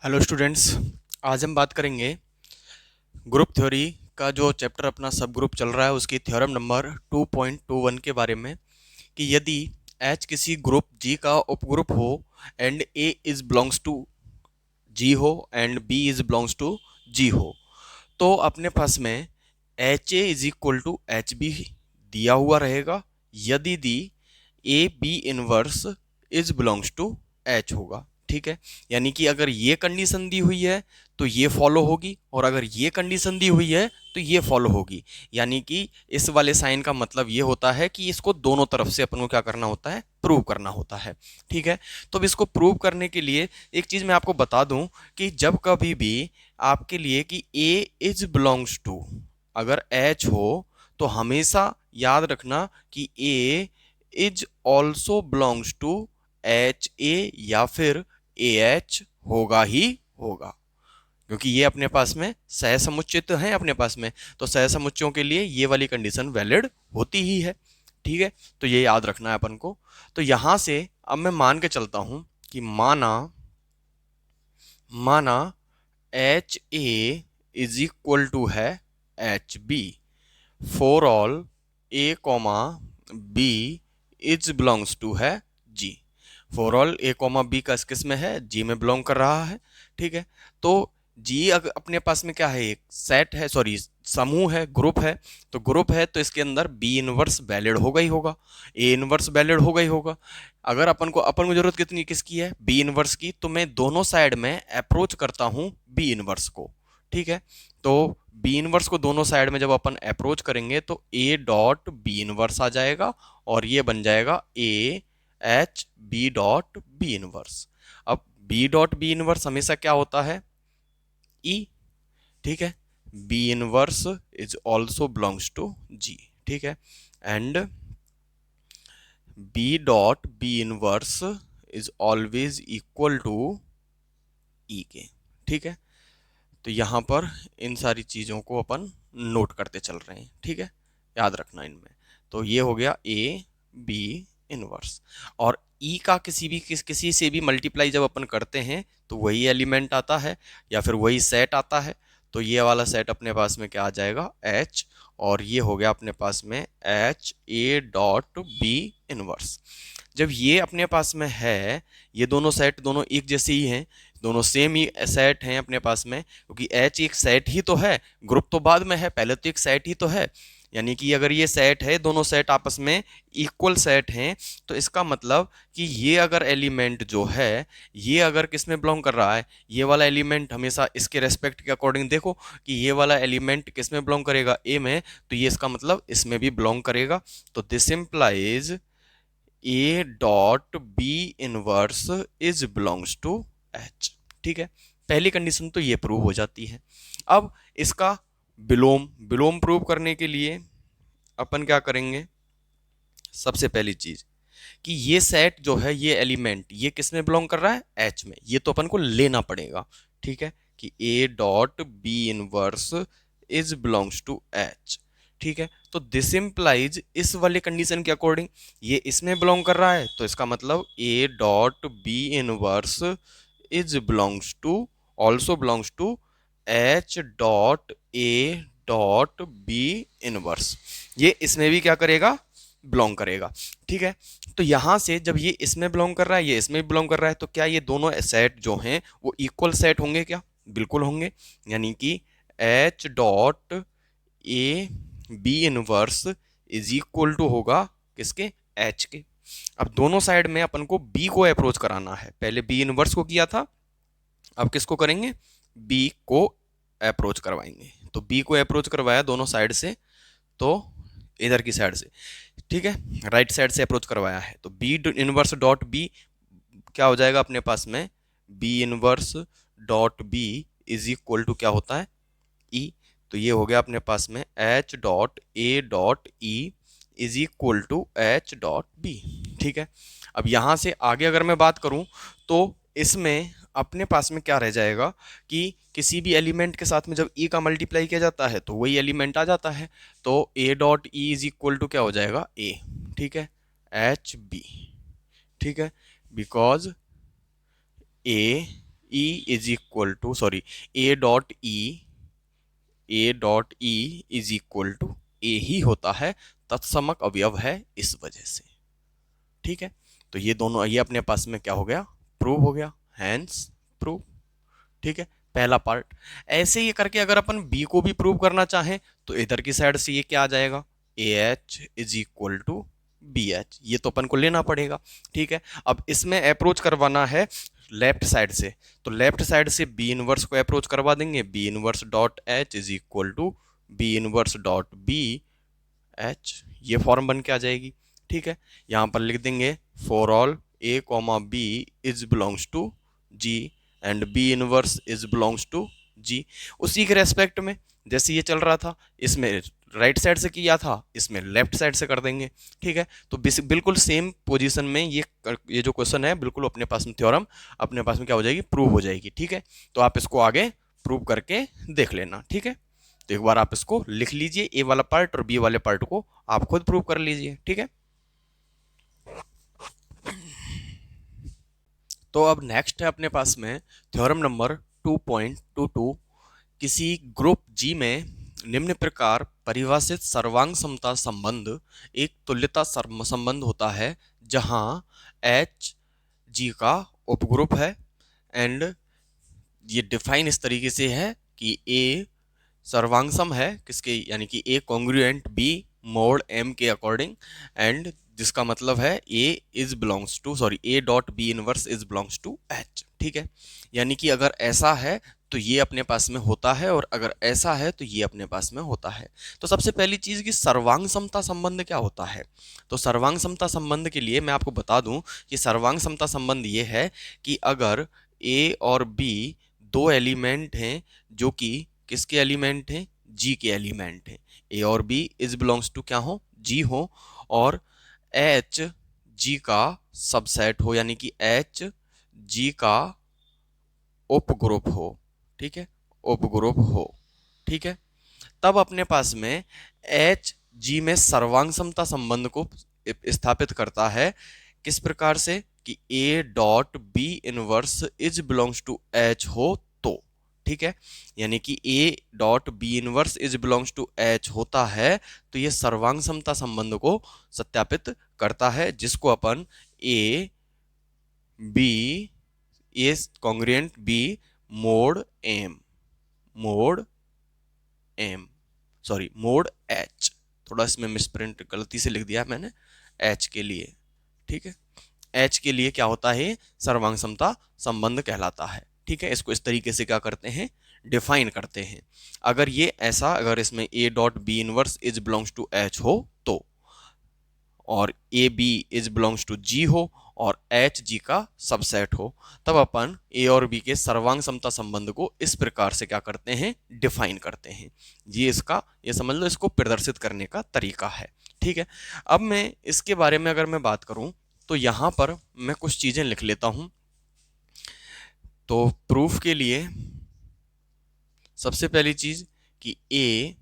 Hello students. आज हम बात करेंगे ग्रुप थ्योरी का जो चैप्टर अपना सब ग्रुप चल रहा है उसकी थ्योरम नंबर 2.21 के बारे में कि यदि H किसी ग्रुप G का उपग्रुप हो and A is belongs to G हो and B is belongs to G हो तो अपने पास में H A is equal to H B दिया हुआ रहेगा यदि the A B inverse is belongs to H होगा। ठीक है, यानी कि अगर ये कंडीशन दी हुई है तो ये फॉलो होगी और अगर ये कंडीशन दी हुई है तो ये फॉलो होगी। यानी कि इस वाले साइन का मतलब ये होता है कि इसको दोनों तरफ से अपन को क्या करना होता है, प्रूव करना होता है। ठीक है, तो अब इसको प्रूव करने के लिए एक चीज मैं आपको बता दूं कि जब कभी भी आपके लिए कि ए इज बिलोंग्स टू अगर एच हो तो हमेशा याद रखना कि A is also belongs to H A या फिर ए एच होगा ही होगा, क्योंकि ये अपने पास में सहसमुच्चित हैं अपने पास में, तो सहसमुच्चयों के लिए ये वाली कंडीशन वैलिड होती ही है। ठीक है, तो ये याद रखना है अपन को। तो यहां से अब मैं मान के चलता हूं कि माना माना H A is equal to है H B for all A comma B is belongs to है G. For all A comma B का किस में है, जी में बिलोंग कर रहा है। ठीक है, तो जी अगर अपने पास में क्या है, एक सेट है, सॉरी समूह है, ग्रुप है। तो ग्रुप है तो इसके अंदर बी इनवर्स वैलिड होगा ही होगा, ए इनवर्स वैलिड होगा ही होगा। अगर अपन को जरूरत कितनी किसकी है, बी इनवर्स की, तो मैं दोनों साइड में अप्रोच करता हूं बी इनवर्स को। ठीक है, तो बी इनवर्स को दोनों साइड में जब अपन अप्रोच करेंगे तो ए डॉट बी इनवर्स आ जाएगा और ये बन जाएगा A H B dot B inverse. अब बी डॉट बी इनवर्स हमेशा क्या होता है, ई। ठीक है, B inverse is also belongs to G. ठीक है, and B dot B inverse is always equal to E के। ठीक है, तो यहां पर इन सारी चीजों को अपन नोट करते चल रहे हैं। ठीक है, याद रखना इनमें। तो ये हो गया ए बी इनवर्स, और ई का किसी से भी मल्टीप्लाई जब अपन करते हैं तो वही एलिमेंट आता है या फिर वही सेट आता है। तो ये वाला सेट अपने पास में क्या आ जाएगा, एच, और ये हो गया अपने पास में H A dot B inverse. जब ये अपने पास में है, ये दोनों सेट दोनों एक जैसे ही हैं, दोनों सेम ही सेट हैं अपने पास में, क्योंकि एच एक सेट ही तो है, ग्रुप तो बाद में है, पहले तो एक सेट ही तो है। यानी कि अगर ये सेट है, दोनों सेट आपस में इक्वल सेट हैं, तो इसका मतलब कि ये अगर एलिमेंट जो है, ये अगर किस में बिलोंग कर रहा है, ये वाला एलिमेंट हमेशा इसके रेस्पेक्ट के अकॉर्डिंग देखो कि ये वाला एलिमेंट किस में बिलोंग करेगा, ए में, तो ये इसका मतलब इसमें भी बिलोंग करेगा। तो this implies A dot B inverse is belongs to H. ठीक है, पहली कंडीशन तो ये प्रूव हो जाती है। अब इसका विलोम विलोम प्रूव करने के लिए अपन क्या करेंगे, सबसे पहली चीज कि ये सेट जो है, ये एलिमेंट ये किस में बिलोंग कर रहा है, एच में, ये तो अपन को लेना पड़ेगा। ठीक है, कि A dot B inverse is belongs to H. ठीक है, तो दिस इंप्लाइज इस वाले कंडीशन के अकॉर्डिंग ये इसमें बिलोंग कर रहा है, तो इसका मतलब A dot B inverse is belongs to also belongs to H dot A dot B inverse, ये इसमें भी क्या करेगा, बिलोंग करेगा। ठीक है, तो यहां से जब ये इसमें बिलोंग कर रहा है, ये इसमें बिलोंग कर रहा है, तो क्या ये दोनों सेट जो हैं वो इक्वल सेट होंगे क्या, बिल्कुल होंगे। यानी कि H dot A B inverse is equal to होगा किसके, एच के। अब दोनों साइड में अपन को बी को अप्रोच कराना है, पहले बी इनवर्स को किया था, अब किसको करेंगे, बी को अप्रोच करवाएंगे। तो बी को अप्रोच करवाया दोनों साइड से, तो इधर की साइड से, ठीक है, राइट साइड से अप्रोच करवाया है, तो बी इनवर्स डॉट बी क्या हो जाएगा अपने पास में, B inverse dot B is equal to क्या होता है, ई। तो ये हो गया अपने पास में H dot A dot E is equal to H dot B. ठीक है, अब यहां से आगे अगर मैं बात करूं तो इसमें अपने पास में क्या रह जाएगा कि किसी भी एलिमेंट के साथ में जब ई का मल्टीप्लाई किया जाता है तो वही एलिमेंट आ जाता है, तो A dot E is equal to क्या हो जाएगा, ए। ठीक है, एच बी। ठीक है, because A E is equal to sorry A dot E is equal to A ही होता है, तत्समक अवयव है इस वजह से। ठीक है, तो ये दोनों, ये अपने पास में क्या हो गया, प्रूव हो गया, हैंस प्रूव। ठीक है, पहला पार्ट। ऐसे ही करके अगर अपन बी को भी प्रूव करना चाहें तो इधर की साइड से ये क्या आ जाएगा, A H is equal to B H, ये तो अपन को लेना पड़ेगा। ठीक है, अब इसमें अप्रोच करवाना है लेफ्ट साइड से, तो लेफ्ट साइड से बी इनवर्स को अप्रोच करवा देंगे, B inverse dot H is equal to B inverse dot B H, ये फॉर्म बन के आ जाएगी। ठीक है, यहां पर लिख देंगे for all A comma B is belongs to G and B inverse is belongs to G. उसी के रेस्पेक्ट में जैसे ये चल रहा था, इसमें राइट साइड से किया था, इसमें लेफ्ट साइड से कर देंगे। ठीक है, तो बिल्कुल सेम पोजीशन में ये जो क्वेश्चन है, बिल्कुल अपने पास में थ्योरम अपने पास में क्या हो जाएगी, प्रूव हो जाएगी। ठीक है, तो आप इसको आगे प्रूव करके देख लेना। ठीक है, तो एक बार आप इसको लिख लीजिए, ए वाला पार्ट और बी वाले पार्ट को आप खुद प्रूव कर लीजिए। ठीक है, तो अब नेक्स्ट है अपने पास में थ्योरम नंबर 2.22। किसी ग्रुप जी में निम्न प्रकार परिभाषित सर्वांग समता संबंध एक तुल्यता संबंध होता है, जहां एच जी का उपग्रुप है एंड ये डिफाइन इस तरीके से है कि ए सर्वांगसम है किसके, यानी कि A congruent B mod M के अकॉर्डिंग, एंड जिसका मतलब है A is belongs to sorry A dot B inverse is belongs to H. ठीक है, यानी कि अगर ऐसा है तो ये अपने पास में होता है, और अगर ऐसा है तो ये अपने पास में होता है। तो सबसे पहली चीज कि सर्वांग समता संबंध क्या होता है। तो सर्वांग समता संबंध के लिए मैं आपको बता दूं कि सर्वांग समता संबंध ये है कि अगर ए और बी दो एलिमेंट हैं जो कि किसके एलिमेंट हैं, जी के एलिमेंट हैं, ए और बी इज बिलोंग्स टू क्या हो, जी हो, और एच जी का सबसेट हो, यानी कि एच जी का उपग्रुप हो। ठीक है, उपग्रुप हो। ठीक है, तब अपने पास में एच जी में सर्वांग समता संबंध को स्थापित करता है। किस प्रकार से कि A dot B inverse is belongs to H हो तो। ठीक है, यानी कि A dot B inverse is belongs to H होता है, तो ये सर्वांग समता संबंध को सत्यापित करता है, जिसको अपन A B A congruent B mod M mod M sorry mod H, थोड़ा इसमें मिसप्रिंट गलती से लिख दिया मैंने एच के लिए। ठीक है, एच के लिए क्या होता है, सर्वांग समता संबंध कहलाता है। ठीक है, इसको इस तरीके से क्या करते हैं, डिफाइन करते हैं। अगर ये ऐसा, अगर इसमें A dot B inverse is belongs to H हो तो, और A B is belongs to G हो, और एच जी का सबसेट हो, तब अपन ए और बी के सर्वांग समता संबंध को इस प्रकार से क्या करते हैं, डिफाइन करते हैं। ये इसका, ये समझ लो, इसको प्रदर्शित करने का तरीका है। ठीक है, अब मैं इसके बारे में अगर मैं बात करूं तो यहां पर मैं कुछ चीजें लिख लेता हूं। तो प्रूफ के लिए सबसे पहली चीज कि ए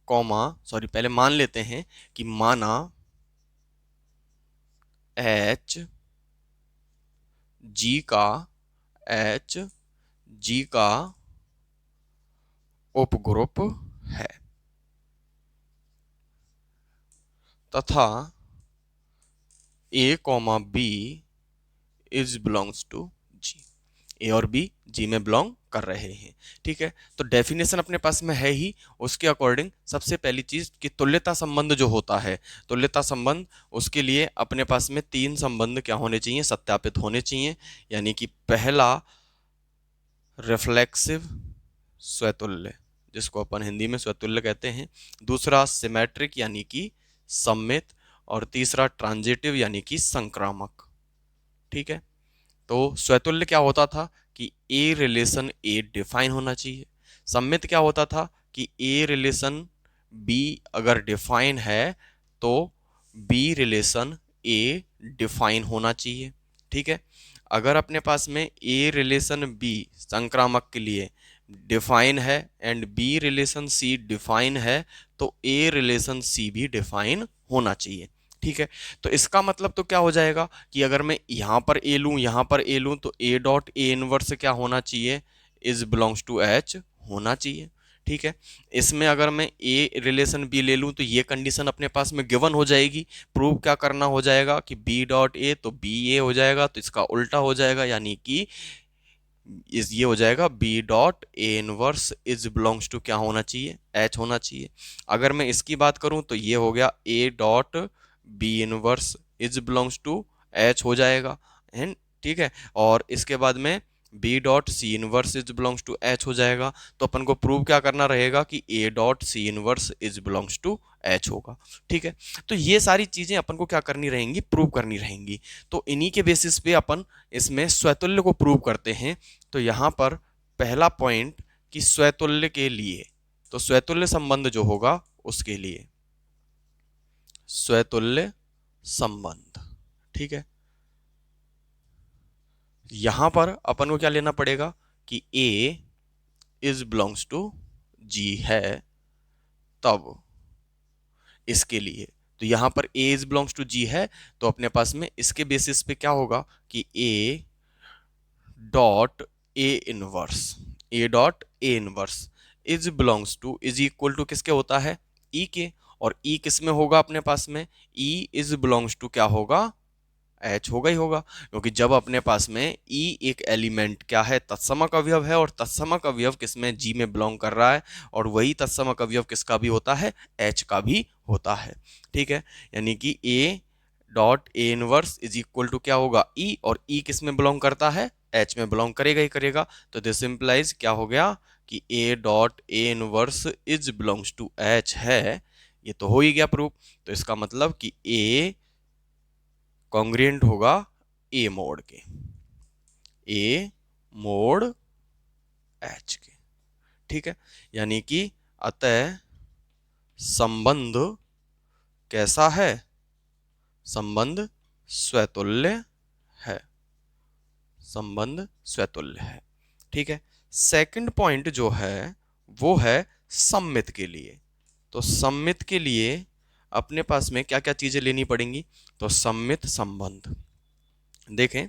कॉमा सॉरी पहले मान लेते हैं कि माना एच एच जी का उपग्रुप है तथा A comma B is belongs to G, A और बी जी में बिलोंग कर रहे हैं। ठीक है, तो डेफिनेशन अपने पास में है ही, उसके अकॉर्डिंग सबसे पहली चीज कि तुल्यता संबंध जो होता है, तुल्यता संबंध, उसके लिए अपने पास में तीन संबंध क्या होने चाहिए, सत्यापित होने चाहिए। यानी कि पहला रिफ्लेक्सिव स्वतुल्य, जिसको अपन हिंदी में स्वतुल्य कहते हैं, दूसरा सिमेट्रिक यानी कि सममित, और तीसरा ट्रांजिटिव यानी कि संक्रामक। ठीक है, तो स्वतुल्य क्या होता था कि ए रिलेशन ए डिफाइन होना चाहिए, सममित क्या होता था कि ए रिलेशन बी अगर डिफाइन है तो बी रिलेशन ए डिफाइन होना चाहिए। ठीक है, अगर अपने पास में ए रिलेशन बी संक्रामक के लिए डिफाइन है and B relation C define है, तो ए रिलेशन सी भी डिफाइन होना चाहिए। ठीक है। तो इसका मतलब तो क्या हो जाएगा कि अगर मैं यहां पर ए लूं, यहां पर ए लूं, तो ए डॉट ए इनवर्स क्या होना चाहिए, इज बिलोंग्स टू एच होना चाहिए। ठीक है। इसमें अगर मैं ए रिलेशन बी ले लूं तो ये कंडीशन अपने पास में गिवन हो जाएगी। प्रूव क्या करना हो जाएगा कि बी डॉट ए, तो बी ए हो जाएगा, तो इसका उल्टा हो जाएगा, यानी कि ये हो जाएगा B dot A inverse is belongs to क्या होना चाहिए, एच होना चाहिए। अगर मैं इसकी बात करूं तो ये हो गया A dot B inverse is belongs to H हो जाएगा है। ठीक है। और इसके बाद में B dot C inverse is belongs to H हो जाएगा। तो अपन को प्रूव क्या करना रहेगा कि A dot C inverse is belongs to H होगा। ठीक है। तो ये सारी चीजें अपन को क्या करनी रहेंगी, प्रूव करनी रहेंगी। तो इन्हीं के बेसिस पे अपन इसमें स्वतुल्य को प्रूव करते हैं। तो यहां पर पहला पॉइंट कि स्वतुल्य के लिए, तो स्वतुल्य संबंध जो होगा उसके लिए स्वतुल्य संबंध। ठीक है। यहां पर अपन को क्या लेना पड़ेगा कि A is belongs to G है, तब इसके लिए तो यहां पर A is belongs to G है, तो अपने पास में इसके बेसिस पे क्या होगा कि A dot A dot A inverse is belongs to is equal to किसके होता है, ई के। और ई किस में होगा अपने पास में, ई इज बिलोंग्स टू क्या होगा, एच होगा ही होगा। क्योंकि जब अपने पास में ई एक एलिमेंट क्या है, तत्समक अवयव है, और तत्समक अवयव किसमें, जी में बिलोंग कर रहा है, और वही तत्समक अवयव किसका भी होता है, एच का भी होता है। ठीक है। यानी कि A dot A inverse is equal to क्या होगा, ई, और ई किस में बिलोंग करता है, एच में बिलोंग करेगा ही करेगा। तो दिस इंप्लाइज क्या हो गया कि A dot A inverse is belongs to H है। ये तो हो ही गया प्रूफ। तो इसका मतलब कि ए कॉन्ग्रुएंट होगा ए मोड के, ए मोड एच के। ठीक है। यानी कि अतः संबंध कैसा है, संबंध स्वतुल्य है, संबंध स्वतुल्य है। ठीक है। सेकंड पॉइंट जो है वो है सममित के लिए। तो सममित के लिए अपने पास में क्या क्या चीजें लेनी पड़ेंगी, तो सममित संबंध देखें।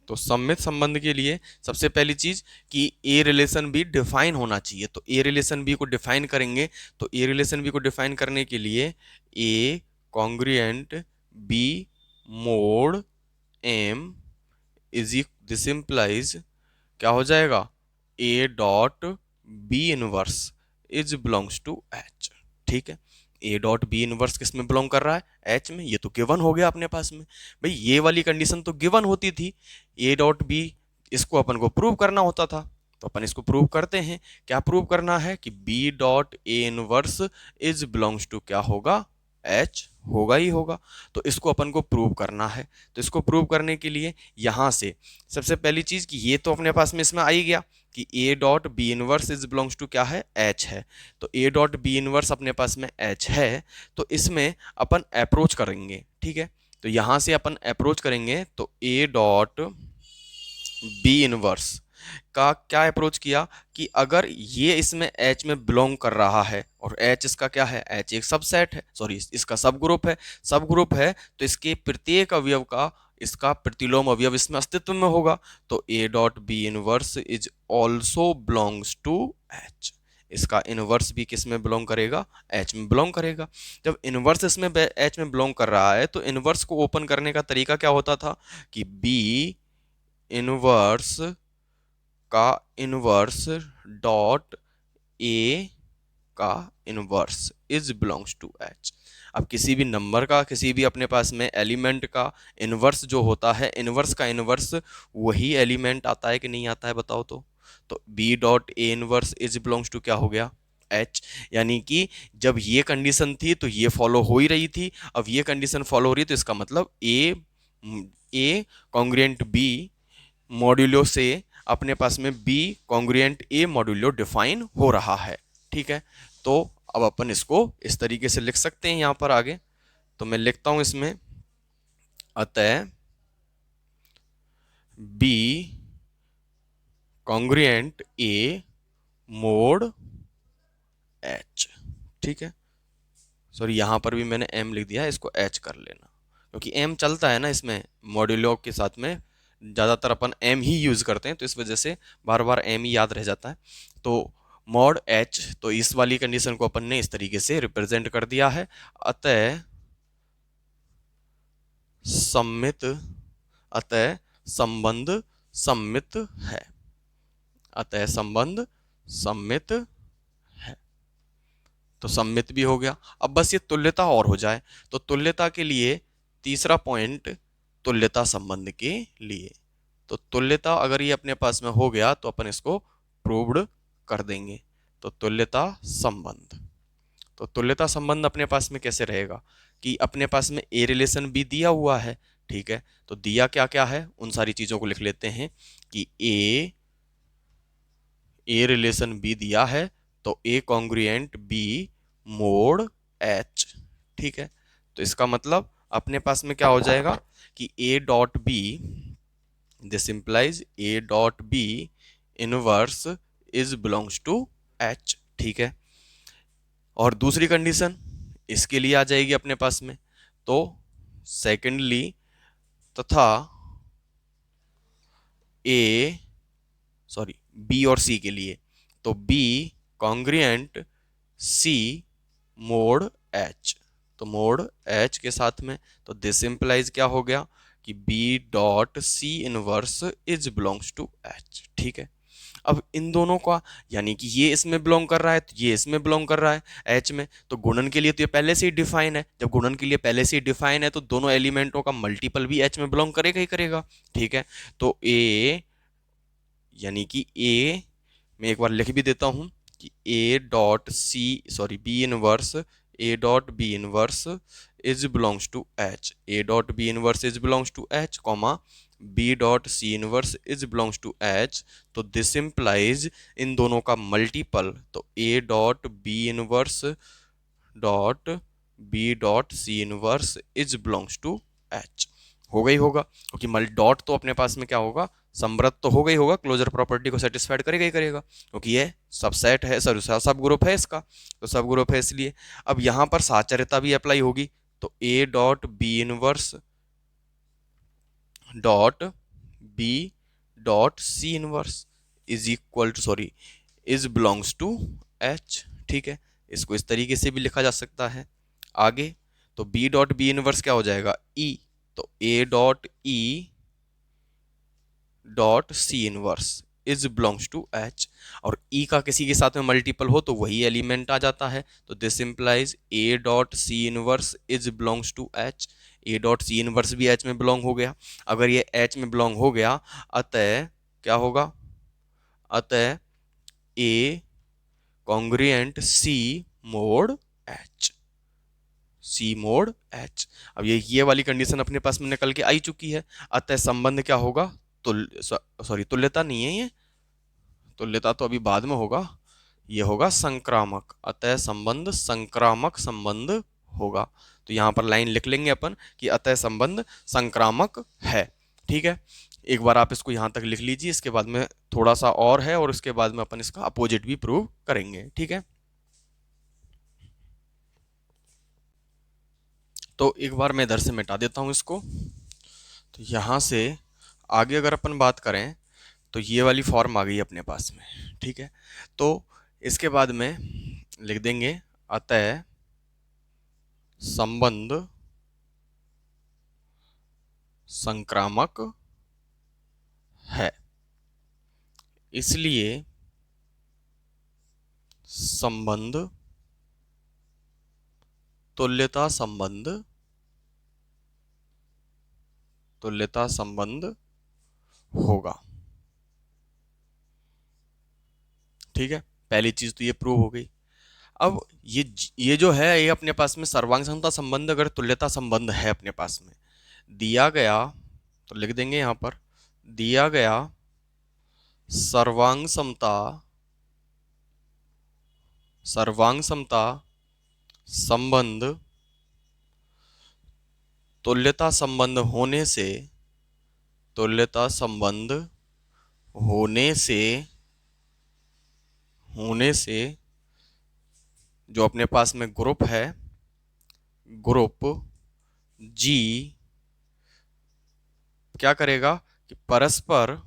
तो सममित संबंध के लिए सबसे पहली चीज कि ए रिलेशन बी डिफाइन होना चाहिए। तो ए रिलेशन बी को डिफाइन करेंगे, तो ए रिलेशन बी को डिफाइन करने के लिए A congruent B mod M is this implies क्या हो जाएगा, A dot B inverse is belongs to H. ठीक है। ए डॉट बी इनवर्स किस में बिलोंग कर रहा है, एच में। ये तो गिवन हो गया अपने पास में। भाई ये वाली कंडीशन तो गिवन होती थी, ए डॉट बी, इसको अपन को प्रूव करना होता था। तो अपन इसको प्रूव करते हैं। क्या प्रूव करना है कि B dot A inverse is belongs to क्या होगा, एच होगा ही होगा। तो इसको अपन को प्रूव करना है। तो इसको प्रूव करने के लिए यहां से सबसे पहली चीज कि ये तो अपने पास में इसमें आ ही गया कि A dot B inverse is belongs to क्या है, एच है। तो ए डॉट बी इनवर्स अपने पास में एच है, तो इसमें अपन अप्रोच करेंगे। ठीक है। तो यहां से अपन अप्रोच करेंगे, तो ए डॉट बी इनवर्स का क्या अप्रोच किया कि अगर ये इसमें एच में बिलोंग कर रहा है, और एच इसका क्या है, एच एक सबसेट है, सॉरी इसका सब ग्रुप है, सब ग्रुप है, तो इसके प्रत्येक अवयव का इसका प्रतिलोम अवयव इसमें अस्तित्व में होगा। तो A dot B inverse is also belongs to H. इसका इनवर्स भी किस में बिलोंग करेगा, एच में बिलोंग करेगा। जब इनवर्स इसमें एच में बिलोंग कर रहा है, तो इनवर्स को ओपन करने का तरीका क्या होता था कि बी इनवर्स का इनवर्स डॉट ए का inverse is belongs to H. अब किसी भी नंबर का, किसी भी अपने पास में एलिमेंट का इनवर्स जो होता है, इनवर्स का इनवर्स वही एलिमेंट आता है कि नहीं आता है, बताओ तो B dot A inverse is belongs to क्या हो गया, एच। यानी कि जब ये कंडीशन थी तो ये फॉलो हो ही रही थी, अब ये कंडीशन फॉलो हो रही है, तो इसका मतलब ए कॉन्ग्रुएंट बी मॉड्यूलो से अपने पास में बी कॉन्ग्रुएंट ए मॉड्यूलो डिफाइन हो रहा है। ठीक है। तो अब अपन इसको इस तरीके से लिख सकते हैं यहां पर आगे। तो मैं लिखता हूं इसमें, अतः B congruent A mod H. ठीक है। सॉरी यहाँ पर भी मैंने m लिख दिया है, इसको h कर लेना, क्योंकि m चलता है ना इसमें, मॉड्यूलो के साथ में ज़्यादातर अपन m ही यूज़ करते हैं, तो इस वजह से बार बार m ही याद रह जाता है। तो मॉड h, तो इस वाली कंडीशन को अपन ने इस तरीके से रिप्रेजेंट कर दिया है। अतः सम्मित, अतः संबंध सम्मित है, अतः संबंध सम्मित है। तो सम्मित भी हो गया। अब बस ये तुल्यता और हो जाए, तो तुल्यता के लिए तीसरा पॉइंट तुल्यता संबंध के लिए, तो तुल्यता अगर ये अपने पास में हो गया तो अपन इसको प्रूव्ड कर देंगे। तो तुल्यता संबंध, तो तुल्यता संबंध अपने पास में कैसे रहेगा कि अपने पास में ए रिलेशन बी दिया हुआ है, ठीक है, तो दिया क्या क्या है उन सारी चीजों को लिख लेते हैं कि ए रिलेशन बी दिया है, तो ए कॉन्ग्रुएंट बी मोड एच, ठीक है। तो इसका मतलब अपने पास में क्या हो जाएगा कि A dot B, this implies A dot B inverse is belongs to H, ठीक है। और दूसरी कंडीशन इसके लिए आ जाएगी अपने पास में, तो सेकेंडली तथा ए सॉरी बी और सी के लिए, तो B congruent C mod H, तो मोड एच के साथ में, तो दिस इंप्लाइज क्या हो गया कि B dot C inverse is belongs to H, ठीक है। अब इन दोनों का यानी कि ये इसमें बिलोंग कर रहा है तो ये इसमें बिलोंग कर रहा है एच में, तो गुणन के लिए तो ये पहले से ही डिफाइन है, जब गुणन के लिए पहले से ही डिफाइन है तो दोनों एलिमेंटों का मल्टीपल भी एच में बिलोंग करेगा ही करेगा, ठीक है। तो ए यानी कि ए मैं एक बार लिख भी देता हूं कि A dot C sorry B inverse, A dot B inverse is belongs to H, A dot B inverse is belongs to H comma B dot C inverse is belongs to H, तो this implies इन दोनों का multiple, तो A dot B inverse dot B dot C inverse is belongs to H हो गई होगा, क्योंकि मल डॉट तो अपने पास में क्या होगा, समृद्ध तो हो गई होगा, क्लोजर प्रॉपर्टी को सेटिस्फाइड करेगा ही करेगा, क्योंकि ये सबसेट है, सॉरी सब ग्रुप है इसका, तो सब ग्रुप है इसलिए। अब यहां पर साचर्यता भी अप्लाई होगी, तो A dot B inverse dot B dot C inverse is equal to sorry is belongs to H, ठीक है। इसको इस तरीके से भी लिखा जा सकता है। आगे तो बी डॉट बी इनवर्स क्या हो जाएगा ई, तो A dot E dot C inverse is belongs to H, और ई का किसी के साथ में मल्टीपल हो तो वही एलिमेंट आ जाता है, तो this implies A dot C inverse is belongs to H, A dot C inverse भी एच में बिलोंग हो गया। अगर ये एच में बिलोंग हो गया, अतः क्या होगा, अतः A congruent C mod H, C mod H. अब ये वाली कंडीशन अपने पास में निकल के आई चुकी है, अतः संबंध क्या होगा, सॉरी तुल्यता नहीं है ये, तुल्यता तो अभी बाद में होगा, ये होगा संक्रामक, अतः संबंध संक्रामक संबंध होगा। तो यहां पर लाइन लिख लेंगे अपन कि अतः संबंध संक्रामक है, ठीक है। एक बार आप इसको यहां तक लिख लीजिए, इसके बाद में थोड़ा सा और है और इसके बाद में अपन इसका अपोजिट भी प्रूव करेंगे, ठीक है। तो एक बार मैं इधर से मिटा देता हूं इसको, तो यहां से आगे अगर अपन बात करें तो ये वाली फॉर्म आ गई अपने पास में, ठीक है। तो इसके बाद में लिख देंगे अतः संबंध संक्रामक है, इसलिए संबंध तुल्यता संबंध, तुल्यता संबंध होगा, ठीक है। पहली चीज तो ये प्रूव हो गई। अब ये जो है ये अपने पास में सर्वांग समता संबंध अगर तुल्यता संबंध है अपने पास में दिया गया, तो लिख देंगे यहां पर दिया गया सर्वांग समता, सर्वांग समता संबंध तुल्यता संबंध होने से, तुल्यता संबंध होने से, होने से जो अपने पास में ग्रुप है ग्रुप जी क्या करेगा कि परस्पर,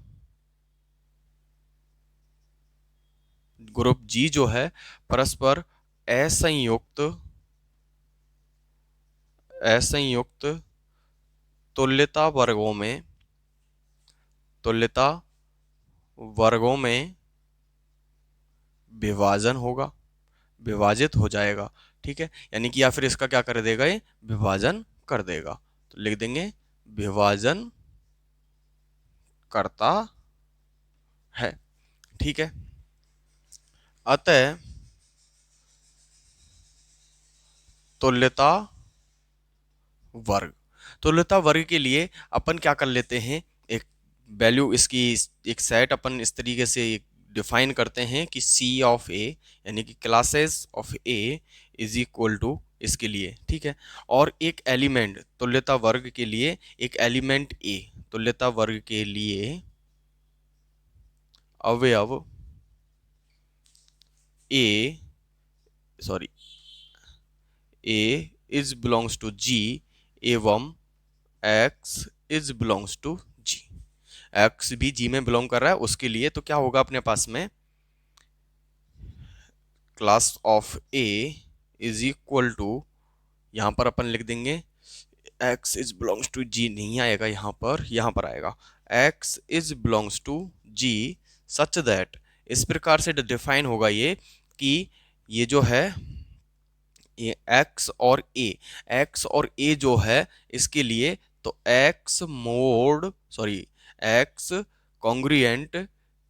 ग्रुप जी जो है परस्पर असंयुक्त असंयुक्त तुल्यता वर्गों में, तुल्यता वर्गों में विभाजन होगा, विभाजित हो जाएगा। ठीक है, यानी कि या फिर इसका क्या कर देगा, ये विभाजन कर देगा। तो लिख देंगे विभाजन करता है। ठीक है, अतः तुल्यता वर्ग, तुल्यता वर्ग के लिए अपन क्या कर लेते हैं, एक वैल्यू इसकी, एक सेट अपन इस तरीके से डिफाइन करते हैं कि सी ऑफ ए, यानी कि classes of A is equal to इसके लिए। ठीक है, और एक एलिमेंट तुल्यता वर्ग के लिए, एक एलिमेंट ए तुल्यता वर्ग के लिए अवयव A, sorry, A is belongs to G एवं X is belongs to G, X भी जी में बिलोंग कर रहा है उसके लिए, तो क्या होगा अपने पास में class of A is equal to, यहां पर अपन लिख देंगे X is belongs to G, नहीं आएगा यहां पर आएगा X is belongs to G such that, इस प्रकार से डिफाइन होगा ये कि ये जो है ये एक्स और ए जो है इसके लिए, तो X mod, sorry, X congruent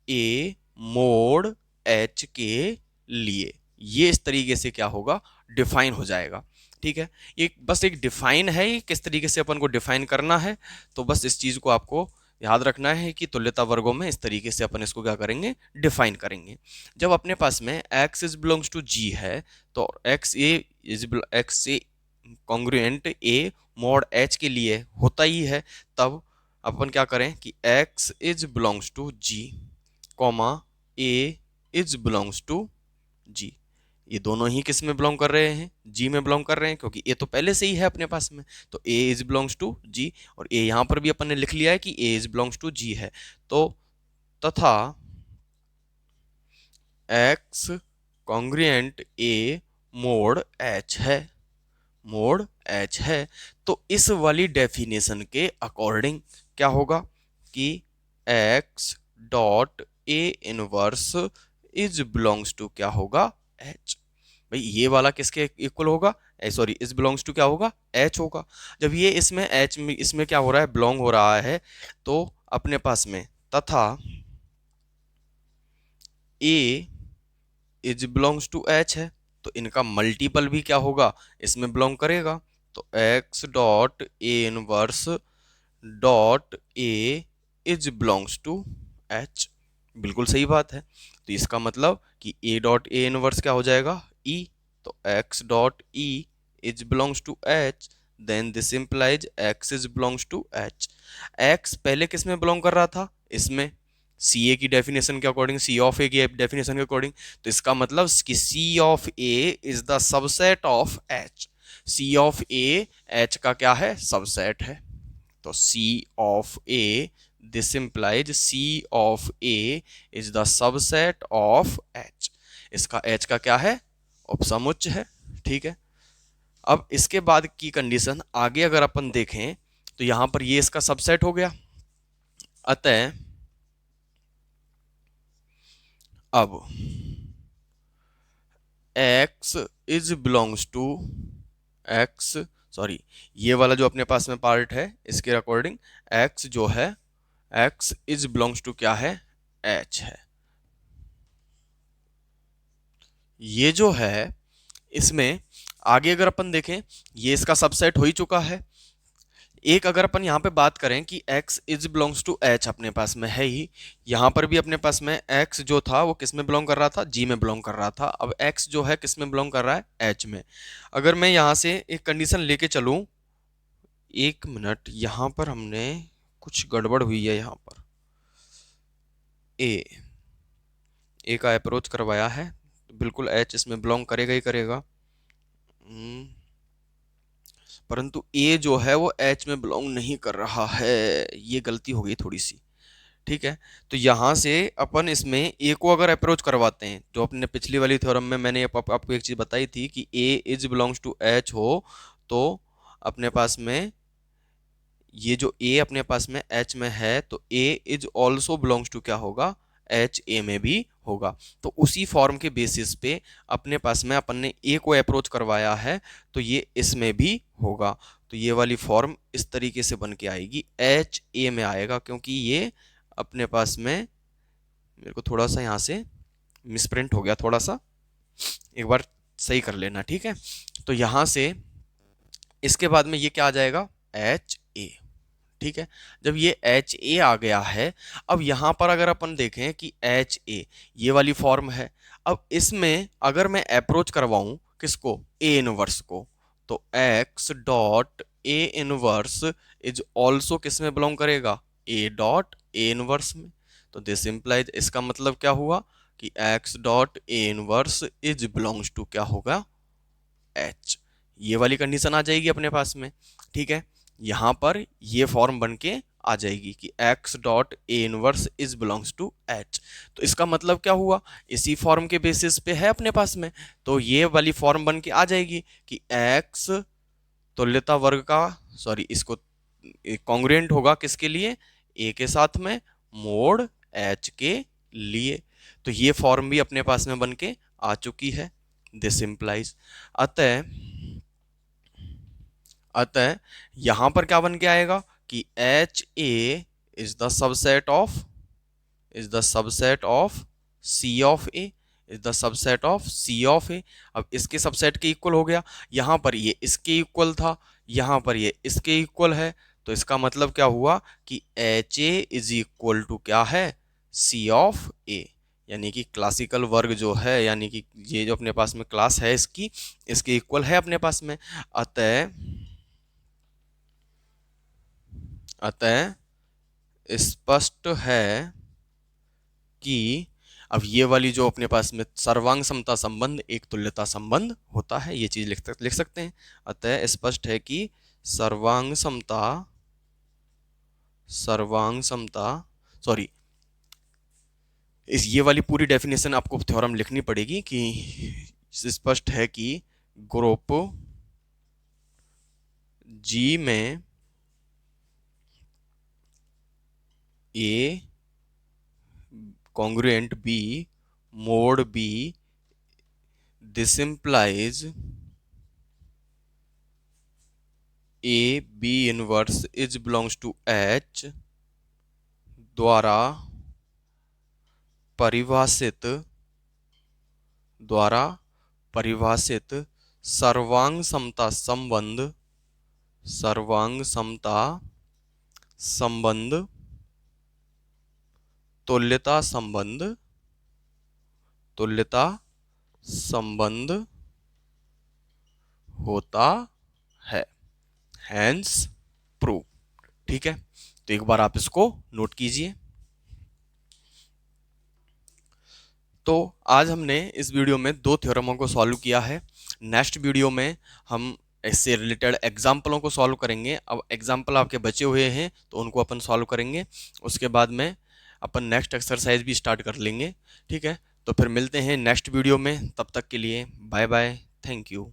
A mod H के लिए, ये इस तरीके से क्या होगा, डिफाइन हो जाएगा। ठीक है, ये बस एक डिफाइन है, ये किस तरीके से अपन को डिफाइन करना है, तो बस इस चीज को आपको याद रखना है कि तुल्यता वर्गों में इस तरीके से अपन इसको क्या करेंगे, डिफाइन करेंगे। जब अपने पास में x is belongs to g है, तो X A congruent A mod h के लिए होता ही है, तब अपन क्या करें कि x is belongs to g comma A is belongs to g, ये दोनों ही किस में बिलोंग कर रहे हैं, जी में बिलोंग कर रहे हैं, क्योंकि ए तो पहले से ही है अपने पास में, तो ए इज बिलोंग्स टू जी, और ए यहां पर भी अपन ने लिख लिया है कि ए इज बिलोंग्स टू जी है, तो तथा x congruent A mod H है, मोड एच है, तो इस वाली डेफिनेशन के अकॉर्डिंग क्या होगा कि X dot A inverse is belongs to क्या होगा, एच। भाई ये वाला किसके इक्वल होगा, सॉरी, इस बिलोंग्स टू क्या होगा, एच होगा। जब ये इसमें एच में, इसमें क्या हो रहा है, बिलोंग हो रहा है, तो अपने पास में तथा ए इज बिलोंग्स टू एच है, तो इनका मल्टीपल भी क्या होगा, इसमें बिलोंग करेगा, तो X dot A inverse dot A is belongs to H, बिल्कुल सही बात है। तो इसका मतलब कि ए डॉट ए इनवर्स क्या हो जाएगा, ई, तो X dot E is belongs to H, then this implies X is belongs to H. X पहले किस में बिलोंग कर रहा था, इसमें, सी ए की डेफिनेशन के अकॉर्डिंग, सी ऑफ ए की डेफिनेशन के अकॉर्डिंग, तो इसका मतलब कि C of A is the subset of H, C of A H का क्या है, सबसेट है, तो C of A, this implies C of A is the subset of H, इसका एच का क्या है, उपसमुच्चय है। ठीक है, अब इसके बाद की कंडीशन आगे अगर अपन देखें, तो यहां पर ये इसका सबसेट हो गया, अतः अब x is belongs to x, sorry, ये वाला जो अपने पास में पार्ट है इसके अकॉर्डिंग x जो है, x इज बिलोंग्स टू क्या है, h है। ये जो है इसमें आगे अगर अपन देखें, ये इसका सबसेट हो ही चुका है। एक अगर अपन यहाँ पे बात करें कि x is belongs to h अपने पास में है ही, यहाँ पर भी अपने पास में x जो था वो किस में बिलोंग कर रहा था, g में बिलोंग कर रहा था, अब x जो है किस में बिलोंग कर रहा है, h में। अगर मैं यहाँ से एक कंडीशन लेके चलूं, एक मिनट, यहाँ पर हमने कुछ गड़बड़ हुई है, यहाँ पर ए का अप्रोच करवाया है, तो बिल्कुल h इसमें बिलोंग करेगा ही करेगा। परंतु ए जो है वो एच में बिलोंग नहीं कर रहा है। ये गलती हो गई थोड़ी सी। ठीक है, तो यहाँ से अपन इसमें ए को अगर अप्रोच करवाते हैं, जो अपने पिछली वाली थ्योरम में मैंने आपको एक चीज बताई थी कि A is belongs to H हो, तो अपने पास में ये जो ए अपने पास में एच में है, तो ए इज ऑल्सो बिलोंग्स टू क्या होगा, एच ए में भी होगा। तो उसी फॉर्म के बेसिस पे अपने पास में अपन ने ए को अप्रोच करवाया है, तो ये इसमें भी होगा। तो ये वाली फॉर्म इस तरीके से बन के आएगी, एच ए में आएगा, क्योंकि ये अपने पास में, मेरे को थोड़ा सा यहाँ से मिसप्रिंट हो गया, थोड़ा सा एक बार सही कर लेना, ठीक है। तो यहाँ से इसके बाद में ये क्या आ जाएगा, एच ए। ठीक है, जब ये एच ए आ गया है, अब यहां पर अगर अपन देखें कि एच ए ये वाली फॉर्म है, अब इसमें अगर मैं अप्रोच करवाऊं किसको, ए इनवर्स को, तो X dot A inverse is also किस में बिलोंग करेगा, ए डॉट ए इनवर्स में। तो दिस इंप्लाइज, इसका मतलब क्या हुआ कि X dot A inverse is belongs to क्या होगा, एच। ये वाली कंडीशन आ जाएगी अपने पास में। ठीक है, यहां पर ये फॉर्म बन के आ जाएगी कि x dot A inverse is belongs to h। तो इसका मतलब क्या हुआ, इसी फॉर्म के बेसिस पे है अपने पास में, तो ये वाली फॉर्म बन के आ जाएगी कि x तुल्यता वर्ग का, सॉरी इसको कॉन्ग्रुएंट होगा किसके लिए, a के साथ में मोड h के लिए। तो ये फॉर्म भी अपने पास में बन के आ चुकी है। दिस इंप्लाइज, अतः यहां पर क्या बन के आएगा कि H A is the subset of C of A, is the subset of C of A. अब इसके सबसेट के इक्वल हो गया, यहां पर ये इसके इक्वल था, यहां पर ये इसके इक्वल है, तो इसका मतलब क्या हुआ कि H A is equal to क्या है, सी ऑफ ए। यानी कि क्लासिकल वर्ग जो है, यानी कि ये जो अपने पास में क्लास है इसकी, इसके इक्वल है अपने पास में। अतः स्पष्ट है कि अब ये वाली जो अपने पास में सर्वांग समता संबंध एक तुल्यता संबंध होता है, ये चीज लिख सकते हैं। अतः स्पष्ट है कि सर्वांग समता सॉरी, इस ये वाली पूरी डेफिनेशन आपको थ्योरम लिखनी पड़ेगी कि स्पष्ट है कि ग्रुप जी में ए congruent B mod B, this implies A B inverse is belongs to H द्वारा परिभाषित सर्वांग समता संबंध तुल्यता संबंध होता है, हैंस प्रूव। ठीक है, तो एक बार आप इसको नोट कीजिए। तो आज हमने इस वीडियो में 2 थ्योरमों को सॉल्व किया है। नेक्स्ट वीडियो में हम इससे रिलेटेड एग्जाम्पलों को सॉल्व करेंगे। अब एग्जाम्पल आपके बचे हुए हैं तो उनको अपन सॉल्व करेंगे, उसके बाद में अपन नेक्स्ट एक्सरसाइज भी स्टार्ट कर लेंगे। ठीक है, तो फिर मिलते हैं नेक्स्ट वीडियो में, तब तक के लिए बाय बाय, थैंक यू।